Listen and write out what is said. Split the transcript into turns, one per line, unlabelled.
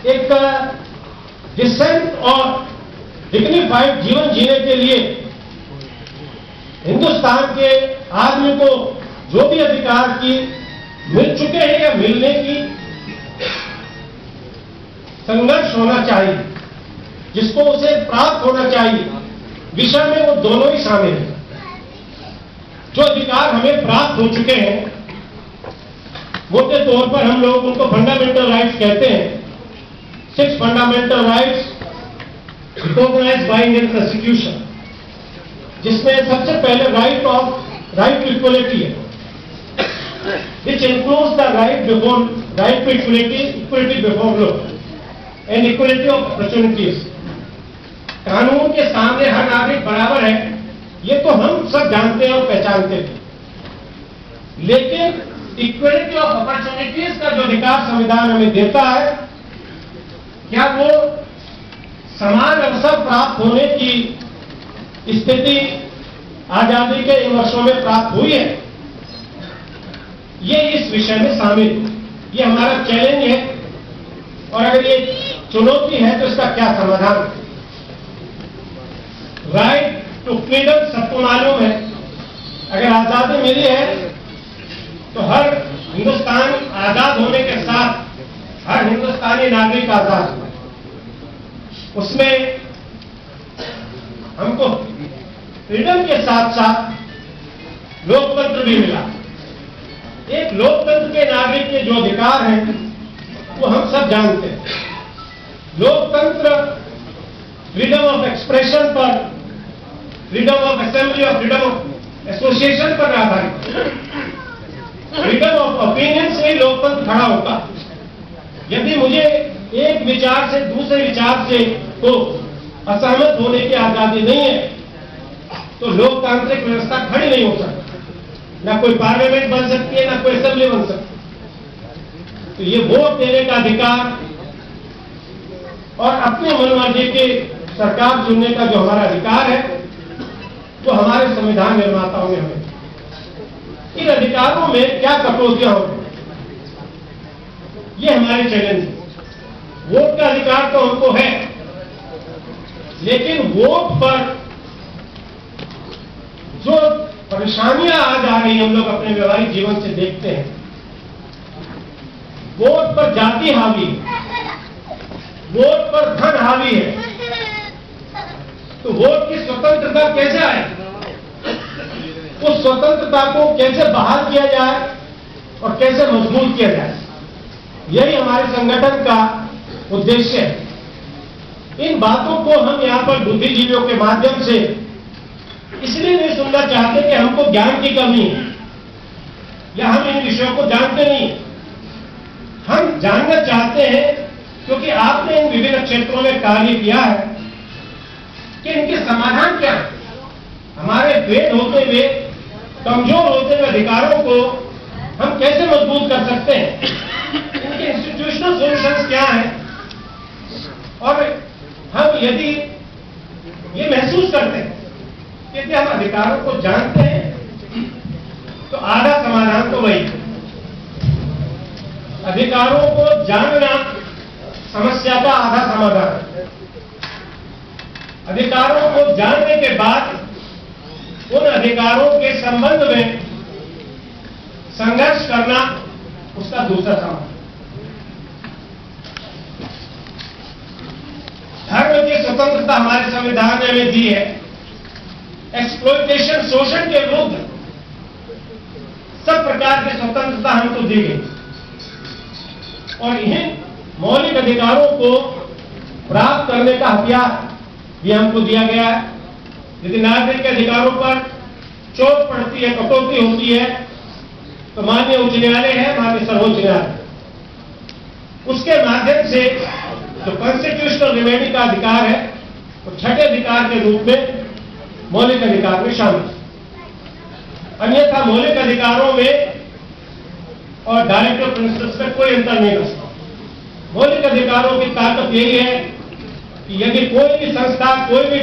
एक डिसेंट और डिग्निफाइड जीवन जीने के लिए हिंदुस्तान के आदमी को जो भी अधिकार की मिल चुके हैं या मिलने की संघर्ष होना चाहिए, जिसको उसे प्राप्त होना चाहिए, विषय में वो दोनों ही शामिल हैं। जो अधिकार हमें प्राप्त हो चुके हैं, मोटे तौर पर हम लोग उनको फंडामेंटल राइट्स कहते हैं। 6 fundamental rights recognised by Indian constitution, जिसमें सबसे पहले राइट टू इक्वलिटी है, which includes the right to equality before law and equality of opportunities. कानून के सामने हर नागरिक बराबर है, ये तो हम सब जानते हैं और पहचानते हैं, लेकिन इक्वलिटी ऑफ अपॉर्चुनिटीज का जो अधिकार संविधान हमें देता है, क्या वो समान अवसर प्राप्त होने की स्थिति आजादी के इन वर्षों में प्राप्त हुई है? ये इस विषय में शामिल, ये हमारा चैलेंज है। और अगर ये चुनौती है तो इसका क्या समाधान? राइट टू फ्रीडम सबको मालूम है, अगर आजादी मिली है तो हर हिंदुस्तान आजाद होने के साथ हर हिंदुस्तानी नागरिक आजाद हुआ। उसमें हमको फ्रीडम के साथ साथ लोकतंत्र भी मिला। एक लोकतंत्र के नागरिक के जो अधिकार हैं वो हम सब जानते हैं। लोकतंत्र फ्रीडम ऑफ एक्सप्रेशन पर, फ्रीडम ऑफ असेंबली और फ्रीडम ऑफ एसोसिएशन पर आधारित। फ्रीडम ऑफ ओपिनियन से ही लोकतंत्र खड़ा होगा। यदि मुझे एक विचार से दूसरे विचार से को असहमत होने की आजादी नहीं है तो लोकतांत्रिक व्यवस्था खड़ी नहीं हो सकती। ना कोई पार्लियामेंट बन सकती है, ना कोई असेंबली बन सकती है। तो ये वोट देने का अधिकार और अपने मनमर्जी की सरकार चुनने का जो हमारा अधिकार है, वो हमारे संविधान निर्माताओं ने हमें। इन अधिकारों में क्या कटौतियां होंगी, ये हमारे चैलेंज है। वोट का अधिकार तो हमको है, लेकिन वोट पर जो परेशानियां आज आ रही हम लोग अपने व्यवहारिक जीवन से देखते हैं। वोट पर जाति हावी है, वोट पर धन हावी है, तो वोट की स्वतंत्रता कैसे आए? उस स्वतंत्रता को कैसे बहाल किया जाए और कैसे मजबूत किया जाए, यही हमारे संगठन का उद्देश्य है। इन बातों को हम यहां पर बुद्धिजीवियों के माध्यम से इसलिए नहीं सुनना चाहते कि हमको ज्ञान की कमी है या हम इन विषयों को जानते नहीं। हम जानना चाहते हैं क्योंकि आपने इन विभिन्न क्षेत्रों में कार्य किया है कि इनके समाधान क्या है। हमारे फेल होते हुए, कमजोर होते हुए अधिकारों को हम कैसे मजबूत कर सकते हैं, इनके इंस्टीट्यूशनल सॉल्यूशंस क्या हैं। और हम यदि ये महसूस करते हैं कि यदि हम अधिकारों को जानते हैं तो आधा समाधान तो वही है। अधिकारों को जानना समस्या का आधा समाधान है। अधिकारों को जानने के बाद उन अधिकारों के संबंध में संघर्ष करना उसका दूसरा समाधान। धर्म की स्वतंत्रता हमारे संविधान ने हमें दी है। एक्सप्लॉयटेशन, शोषण के विरुद्ध सब प्रकार की स्वतंत्रता हमको दी गई और इन मौलिक अधिकारों को प्राप्त करने का हथियार भी हमको दिया गया है। यदि नागरिक के अधिकारों पर चोट पड़ती है, कटौती होती है, तो माननीय उच्च न्यायालय है, माननीय सर्वोच्च न्यायालय, उसके माध्यम से जो कॉन्स्टिट्यूशनल रिमेडी का अधिकार है वो छठे अधिकार के रूप में मौलिक अधिकार में शामिल। अन्यथा मौलिक अधिकारों में और डायरेक्टिव प्रिंसिपल्स में कोई अंतर नहीं रखता। मौलिक अधिकारों की ताकत यही है कि यदि कोई भी संस्था, कोई भी